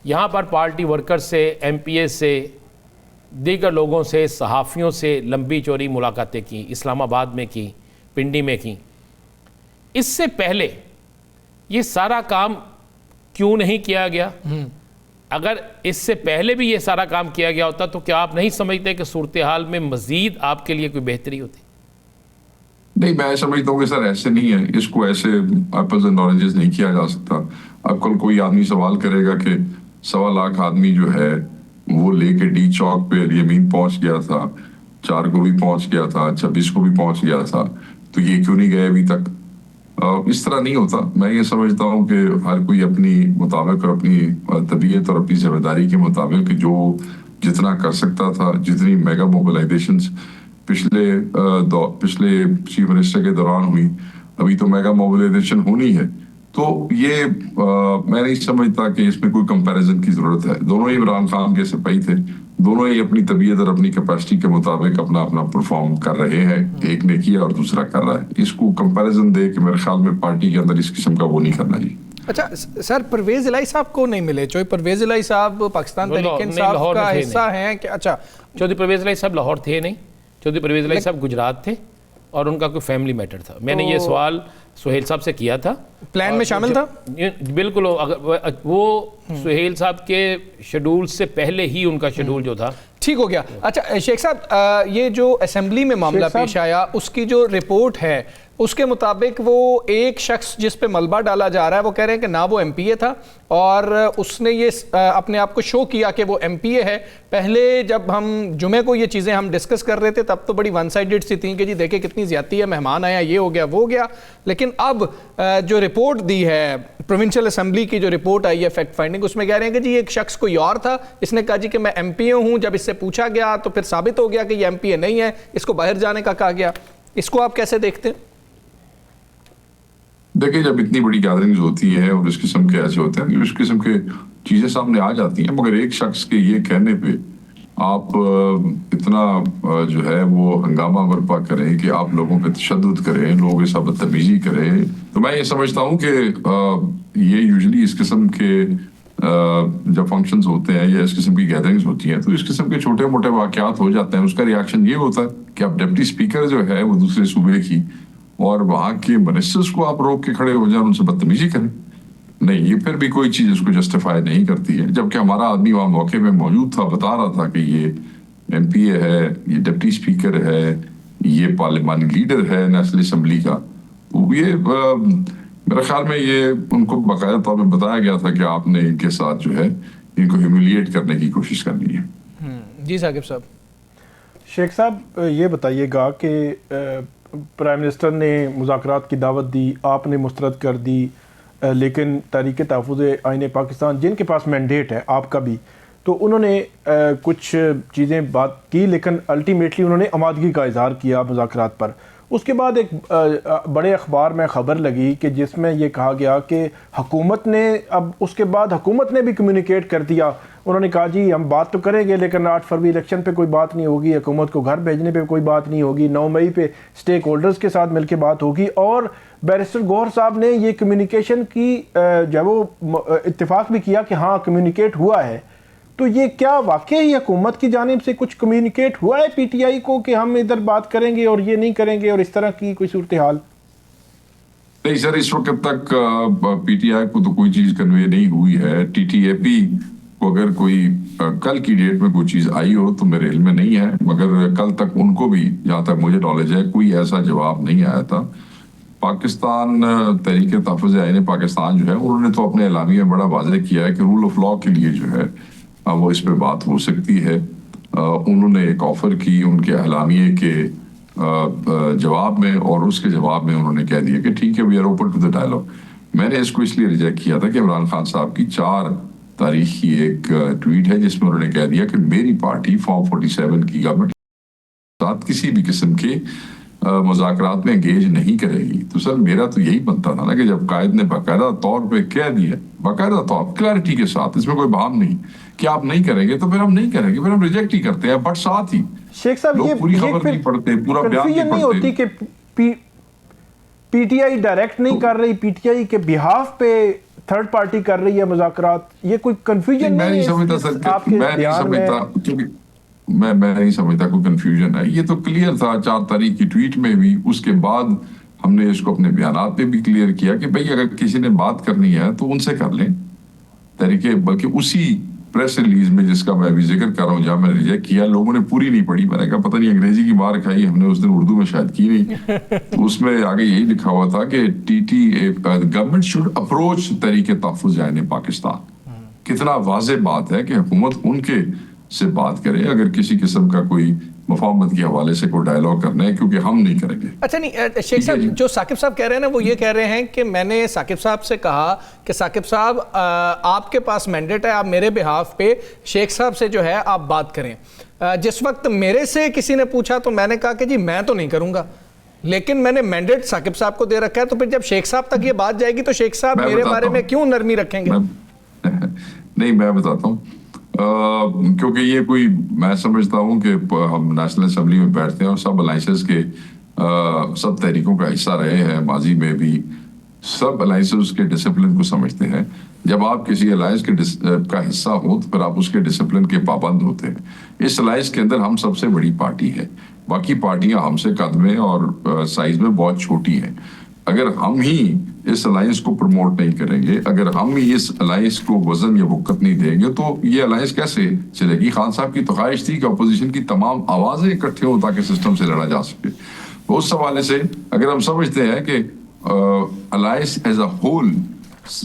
यहाँ पर पार्टी वर्कर से, MPA से, दीगर लोगों से, सहाफ़ियों से लंबी चौड़ी मुलाकातें की, इस्लामाबाद में की, पिंडी में की। इससे पहले ये सारा काम क्यों नहीं किया गया? अगर इससे पहले भी ये सारा काम किया गया होता तो क्या आप नहीं समझते कि सूरत हाल में मज़ीद आपके लिए कोई बेहतरी होती? नहीं, मैं समझता हूँ कि सर ऐसे नहीं है, इसको ऐसे एप्पल्स एंड ऑरेंजेस नहीं किया जा सकता। अब कल कोई आदमी सवाल करेगा कि 1.25 लाख आदमी जो है वो लेके डी चौक पे यमीन पहुंच गया था, 4 को भी पहुंच गया था, 26 को भी पहुंच गया था, तो ये क्यों नहीं गए अभी तक? इस तरह नहीं होता। मैं ये समझता हूँ कि हर कोई अपनी मुताबिक और अपनी तबीयत और अपनी जिम्मेदारी के मुताबिक जो जितना कर सकता था, जितनी मेगा मोबिलाइजेशन पिछले चीफ मिनिस्टर के दौरान हुई, अभी तो मेगा मोबिलाइजेशन होनी है। तो ये मैं नहीं समझता कि इसमें कोई कंपैरिजन की जरूरत है। दोनों ही इमरान खान के सिपाही थे, दोनों ही अपनी तबीयत और अपनी कैपेसिटी के मुताबिक अपना अपना परफॉर्म कर रहे हैं। एक ने किया और दूसरा कर रहा है। इसको कंपैरिजन दे के मेरे ख्याल में पार्टी के अंदर इस किस्म का वो नहीं करना चाहिए। अच्छा सर, परवेज इलाही साहब को नहीं मिले? चौधरी परवेज इलाही साहब पाकिस्तान तहरीक इंसाफ का हिस्सा हैं कि? अच्छा, चौधरी परवेज इलाही साहब लाहौर थे नहीं, चौधरी परवेज इलाही साहब गुजरात थे और उनका कोई फैमिली मैटर था। मैंने ये सवाल सुहेल साहब से किया था। प्लान में शामिल था? बिल्कुल, अगर वो सुहेल साहब के शेड्यूल से पहले ही उनका शेड्यूल जो था ठीक हो गया। अच्छा शेख साहब, ये जो असेंबली में मामला पेश आया उसकी जो रिपोर्ट है उसके मुताबिक वो एक शख्स जिस पे मलबा डाला जा रहा है वो कह रहे हैं कि ना वो MPA था और उसने ये अपने आप को शो किया कि वो MPA है। पहले जब हम जुमे को ये चीज़ें हम डिस्कस कर रहे थे तब तो बड़ी वन साइडेड सी थी कि जी देखे कितनी ज़्यादती है, मेहमान आया, ये हो गया वो हो गया। लेकिन अब जो रिपोर्ट दी है प्रोविंशियल असेंबली की, जो रिपोर्ट आई है फैक्ट फाइंडिंग, उसमें कह रहे हैं कि जी एक शख्स कोई और था, इसने कहा जी कि मैं MPA हूँ। जब इससे पूछा गया तो फिर साबित हो गया कि ये MPA नहीं है, इसको बाहर जाने का कहा गया। इसको आप कैसे देखते हैं? देखिए, जब इतनी बड़ी गैदरिंग्स होती है और इस किस्म के ऐसे होते हैं कि इस किस्म के चीजें सामने आ जाती हैं, मगर एक शख्स के ये कहने पे आप इतना जो है वो हंगामा बर्पा करें कि आप लोगों पे तशद्दुद करें, लोगों के साथ बदतमीजी करें, तो मैं ये समझता हूँ कि ये यूजुअली इस किस्म के जब फंक्शंस होते हैं या इस किस्म की गैदरिंग्स होती हैं तो इस किस्म के छोटे मोटे वाकयात हो जाते हैं। उसका रिएक्शन ये होता है कि आप डिप्टी स्पीकर जो है वो दूसरे सूबे की और वहाँ के मिनिस्टर्स को आप रोक के खड़े हो जाए, उनसे बदतमीजी करें। नहीं, ये फिर भी कोई चीज उसको जस्टिफाई नहीं करती है। जबकि हमारा आदमी वहाँ मौके में मौजूद था, बता रहा था कि ये MPA है, ये डिप्टी स्पीकर है, ये पार्लियामानी लीडर है नेशनल असम्बली का। तो ये मेरे ख्याल में ये उनको बाकायदा तौर पर बताया गया था कि आपने इनके साथ जो है इनको ह्यूमिलिएट करने की कोशिश करनी है। जी साकिब साहब। शेख साहब ये बताइएगा कि प्राइम मिनिस्टर ने मुज़ाकरात की दावत दी, आपने मुस्तरद कर दी, लेकिन तहरीक तहफ़्फ़ुज़ आईन पाकिस्तान जिनके पास मैंडेट है, आपका भी, तो उन्होंने कुछ चीज़ें बात की, लेकिन अल्टीमेटली उन्होंने आमादगी का इज़हार किया मुज़ाकरात पर। उसके बाद एक बड़े अखबार में ख़बर लगी कि जिसमें ये कहा गया कि हुकूमत ने, अब उसके बाद हुकूमत ने भी कम्युनिकेट कर दिया, उन्होंने कहा जी हम बात तो करेंगे लेकिन 8 फरवरी इलेक्शन पे कोई बात नहीं होगी, हुकूमत को घर भेजने पे कोई बात नहीं होगी, 9 मई पे स्टेक होल्डर्स के साथ मिलकर बात होगी। और बैरिस्टर गौहर साहब ने ये कम्युनिकेशन की जो वो इत्तेफाक भी किया कि हाँ कम्युनिकेट हुआ है। तो ये क्या वाकई हुकूमत की जानिब से कुछ कम्युनिकेट हुआ है PTI को कि हम इधर बात करेंगे और ये नहीं करेंगे और इस तरह की कोई सूरत हाल? नहीं सर, इस वक्त तक PTI को तो कोई चीज कन्वे नहीं हुई है। TTAP को अगर कोई कल की डेट में कोई चीज आई हो तो मेरे इल्म में नहीं है, मगर कल तक उनको भी, जहां तक मुझे नॉलेज है, कोई ऐसा जवाब नहीं आया था। पाकिस्तान तहरीक तहफ़्फ़ुज़ आईन पाकिस्तान जो है, उन्होंने तो अपने एलामिये में बड़ा वाज़ेह किया है कि रूल ऑफ लॉ के लिए जो है वो इस पर बात हो सकती है। उन्होंने एक ऑफर की उनके एलामिये के जवाब में, और उसके जवाब में उन्होंने कह दिया कि ठीक है, we are open to the dialogue. मैंने इसको इसलिए रिजेक्ट किया था कि इमरान खान साहब की 4 तारीख की एक ट्वीट है जिसमें उन्होंने कह दिया कि मेरी पार्टी फॉर्म 47 की गवर्नमेंट साथ किसी भी किस्म के मुज़ाकरात में एंगेज नहीं करेगी। तो सर मेरा तो यही बनता था ना कि जब कायद ने बाकायदा तौर पे कह दिया, बाकायदा तौर क्लैरिटी के साथ, इसमें कोई भाव नहीं कि आप नहीं करेंगे तो फिर हम नहीं करेंगे, फिर हम रिजेक्ट ही करते हैं। बट साथ ही शेख साहब ये पूरी खबर नहीं पढ़ते, पूरा बयान नहीं होती कि पीटीआई डायरेक्ट नहीं कर रही, पीटीआई के बिहाफ पे थर्ड पार्टी कर रही है मुज़ाकरात, ये कोई कंफ्यूजन मैं नहीं समझता सर, मैं नहीं समझता, क्योंकि मैं नहीं समझता कोई कंफ्यूजन है। ये तो क्लियर था 4 तारीख की ट्वीट में भी, उसके बाद हमने इसको अपने बयानात में भी क्लियर किया कि भाई अगर किसी ने बात करनी है तो उनसे कर लें तरीके। बल्कि उसी प्रेस रिलीज में जिसका मैं अभी जिक्र कर रहा हूँ, जहाँ मैंने रिजेक्ट किया, लोगों ने पूरी नहीं पढ़ी। मैंने कहा पता नहीं अंग्रेजी की मार खाई हमने उस दिन, उर्दू में शायद की नहीं। तो उसमें आगे यही लिखा हुआ था कि गवर्नमेंट शुड अप्रोच तहरीक तहफ़्फ़ुज़ आईन पाकिस्तान। कितना वाज़ेह बात है कि हुकूमत उनके से बात करे अगर किसी किस्म का कोई मुफाहमत के हवाले से कोई डायलॉग करना है, क्योंकि हम नहीं करेंगे। अच्छा नहीं शेख साहब, जो साकिब साहब कह रहे हैं ना, वो ये कह रहे हैं कि मैंने साकिब साहब से कहा कि साकिब साहब आपके पास मैंडेट है, आप मेरे बिहाफ पे शेख साहब से जो है आप बात करें। जिस वक्त मेरे से किसी ने पूछा तो मैंने कहा कि जी मैं तो नहीं करूंगा, लेकिन मैंने मैंडेट साकिब साहब को दे रखा है। तो फिर जब शेख साहब तक ये बात जाएगी तो शेख साहब मेरे बारे में क्यों नरमी रखेंगे? नहीं, मैं बताता हूँ। क्योंकि ये कोई, मैं समझता हूँ कि हम नेशनल असेंबली में बैठते हैं और सब अलाइंसेस के सब तहरीकों का हिस्सा रहे हैं माजी में भी, सब अलाइंसेस के डिसिप्लिन को समझते हैं। जब आप किसी अलायंस के का हिस्सा हो तो फिर आप उसके डिसिप्लिन के पाबंद होते हैं। इस अलायंस के अंदर हम सबसे बड़ी पार्टी है, बाकी पार्टियां हमसे कद में और साइज में बहुत छोटी हैं। अगर हम ही इस अलायंस को प्रमोट नहीं करेंगे, अगर हम ही इस अलायंस को वजन या वक़्त नहीं देंगे, तो ये अलायंस कैसे चलेगी? खान साहब की तो ख्वाहिश थी कि अपोजिशन की तमाम आवाजें इकट्ठे हो ताकि सिस्टम से लड़ा जा सके। तो उस हवाले से अगर हम समझते हैं कि अलायंस एज अ होल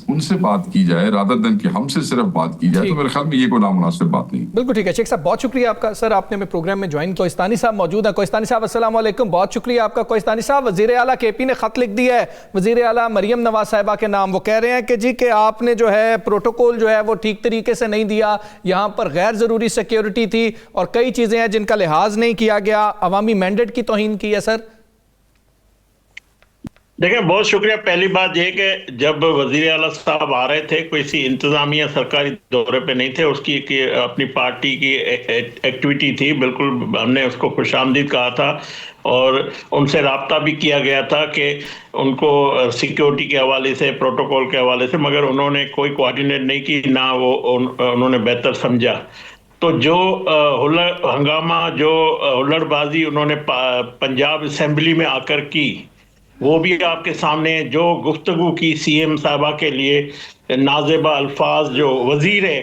उनसे बात की जाए रादर देन कि हमसे सिर्फ बात की जाए, तो मेरे ख्याल में ये कोई नामुनासिब बात नहीं। बिल्कुल ठीक है शेख साहब, बहुत शुक्रिया आपका। सर आपने मेरे प्रोग्राम में ज्वाइन। कोहिस्तानी साहब मौजूद है। कोहिस्तानी साहब अस्सलाम वालेकुम, बहुत शुक्रिया आपका। कोहिस्तानी साहब, वजीर आला केपी ने खत लिख दिया है वजीर आला मरियम नवाज साहिबा के नाम। वो कह रहे हैं कि जी कि आपने जो है प्रोटोकॉल जो है वो ठीक तरीके से नहीं दिया, यहाँ पर गैर जरूरी सिक्योरिटी थी और कई चीजें हैं जिनका लिहाज नहीं किया गया, अवामी मैंडेट की तौहीन की है। सर देखिए, बहुत शुक्रिया। पहली बात यह कि जब वजीर आला साहब आ रहे थे, कोई सी इंतजामिया सरकारी दौरे पे नहीं थे, उसकी अपनी पार्टी की एक्टिविटी थी, बिल्कुल हमने उसको खुशामदीद कहा था और उनसे राब्ता भी किया गया था कि उनको सिक्योरिटी के हवाले से, प्रोटोकॉल के हवाले से, मगर उन्होंने कोई कोऑर्डिनेट नहीं की, ना वो उन्होंने बेहतर समझा। तो जो हंगामा, जो हुल्लड़बाजी उन्होंने पंजाब असेंबली में आकर की, वो भी आपके सामने। जो गुफ्तगू की सीएम साहबा के लिए नाजेबा अल्फाज, जो वजीर है,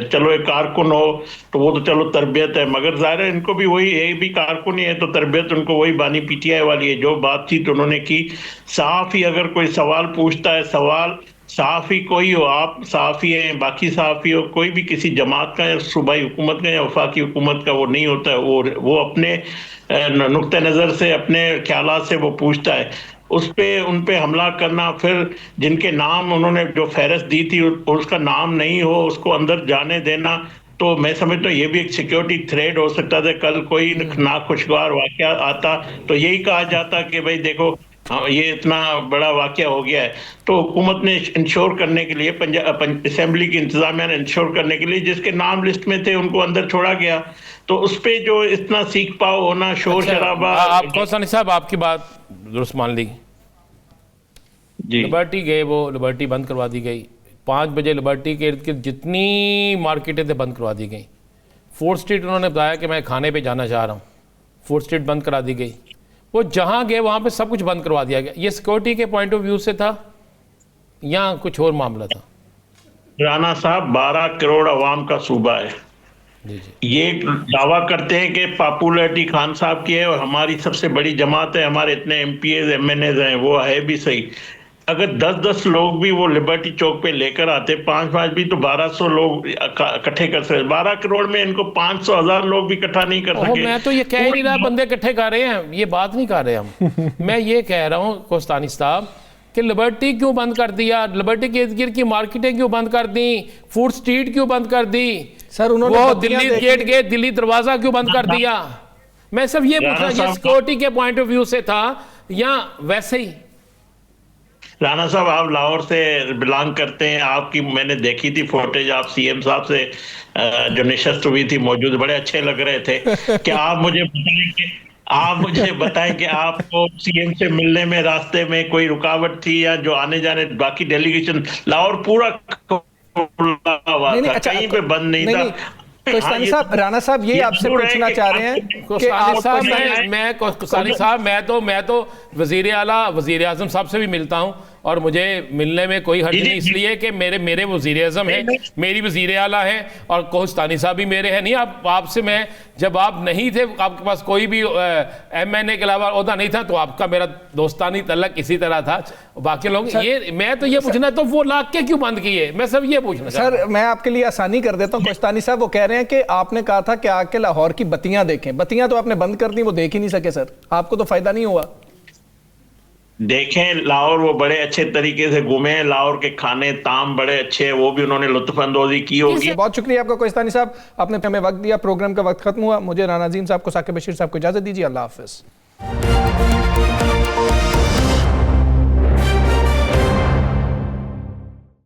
चलो एक कारकुन हो तो वो तो चलो तरबियत है, मगर ज़ाहिर है इनको भी वही, ये भी कारकुन ही है तो तरबियत उनको वही बानी पीटीआई वाली है। जो बातचीत उन्होंने की, सहाफ़ी अगर कोई सवाल पूछता है, सवाल सहाफ़ी कोई हो, आप सहाफ़ी हैं, बाकी सहाफ़ी हो, कोई भी किसी जमात का या सूबाई हुकूमत का या वफाकी हुकूमत का वो नहीं होता है, वो अपने नुक्ते नज़र से, अपने ख्यालात से वो पूछता है। उस पे उन पे हमला करना, फिर जिनके नाम उन्होंने जो फहरिस्त दी थी उसका नाम नहीं हो, उसको अंदर जाने देना, तो मैं समझता हूँ ये भी एक सिक्योरिटी थ्रेट हो सकता था। कल कोई नाखुशगवार वाक़या आता तो यही कहा जाता कि भाई देखो ये इतना बड़ा वाक़या हो गया है। तो हुकूमत ने इंश्योर करने के लिए, असेंबली की इंतजामिया ने इंश्योर करने के लिए, जिसके नाम लिस्ट में थे उनको अंदर छोड़ा गया। तो उस पे जो इतना सीख पाओ होना, शोर शराबा। आप कोहिस्तानी साहब, आपकी बात दुरुस्त मान ली जी। लिबर्टी गए, वो लिबर्टी बंद करवा दी गई। 5 बजे लिबर्टी के इर्द गिर्द जितनी मार्केटें थे बंद करवा दी गई। 4th स्ट्रीट उन्होंने बताया कि मैं खाने पे जाना चाह रहा हूँ, 4th स्ट्रीट बंद करा दी गई। वो जहाँ गए वहाँ पे सब कुछ बंद करवा दिया गया। ये सिक्योरिटी के पॉइंट ऑफ व्यू से था या कुछ और मामला था? राना साहब 12 करोड़ अवाम का सूबा है। जी जी। ये दावा करते हैं कि पॉपुलैरिटी खान साहब की है और हमारी सबसे बड़ी जमात है, हमारे इतने MPs MNAs हैं, वो है भी सही। अगर 10-10 लोग भी वो लिबर्टी चौक पे लेकर आते, 5-5 भी, तो 1200 लोग इकट्ठे कर सकते। 12 करोड़ में इनको 500,000 लोग भी इकट्ठा नहीं कर सके। मैं तो ये कह ही नहीं रहा बंदे इकट्ठे कर रहे हैं, ये बात नहीं कर रहे हम। मैं ये कह रहा हूँ कोस्तानी साहब कि लिबर्टी क्यों बंद कर दिया, लिबर्टी के इर्द गिर्द की मार्केटें क्यों बंद कर दी, फूड स्ट्रीट क्यों बंद कर दी, सर उन्होंने वो बत्तियां दिल्ली देखी। गेट के दिल्ली दरवाजा क्यों बंद कर दिया? मैं सिर्फ ये पूछ रहा हूँ, ये सिक्योरिटी के पॉइंट ऑफ व्यू से था या वैसे ही? राणा साहब, आप लाहौर से बिलोंग करते हैं, आपकी मैंने देखी थी फुटेज, आप CM साहब से जो नशस्त हुई थी मौजूद, बड़े अच्छे लग रहे थे। क्या आप मुझे बताएं कि आपको CM से मिलने में रास्ते में कोई रुकावट थी, या जो आने जाने बाकी डेलीगेशन, लाहौर पूरा खुला हुआ नहीं, था, अच्छा, कहीं पे बंद नहीं था। कोस्तानी साहब, राणा साहब ये आपसे जरूर है पूछना कि चाह रहे हैं आपको- कि कोस्तानी साहब, आप कोस्तानी साहब, मैं तो वजीर आला वजीर आजम साहब से भी मिलता हूं और मुझे मिलने में कोई हर्ज जी, जी, नहीं, इसलिए कि मेरे वजीर आजम हैं, मेरी वजीर आला हैं और कोस्तानी साहब भी मेरे हैं। नहीं, आपसे मैं, जब आप नहीं थे, आपके पास कोई भी MNA के अलावा ओहदा नहीं था, तो आपका मेरा दोस्तानी तल्लक इसी तरह था। बाकी लोग ये, मैं तो ये पूछना, तो वो लाख के क्यों बंद किए, मैं सब ये पूछना चाहता हूं। सर मैं आपके लिए आसानी कर देता हूं। कोस्तानी साहब वो कह रहे हैं कि आपने कहा था कि आके लाहौर की बत्तियां देखें, बत्तियां तो आपने बंद कर दी, वो देख ही नहीं सके। सर आपको तो फायदा नहीं हुआ। देखें, लाहौर वो बड़े अच्छे तरीके से घूमे हैं, लाहौर के खाने ताम बड़े अच्छे हैं, वो भी उन्होंने लुत्फानंदोजी की होगी। बहुत शुक्रिया आपका कोस्तानी साहब, आपने हमें वक्त दिया। प्रोग्राम का वक्त खत्म हुआ। मुझे राना अजीम साहब को, साकिब बशीर साहब को इजाजत दीजिए। अल्लाह हाफिज।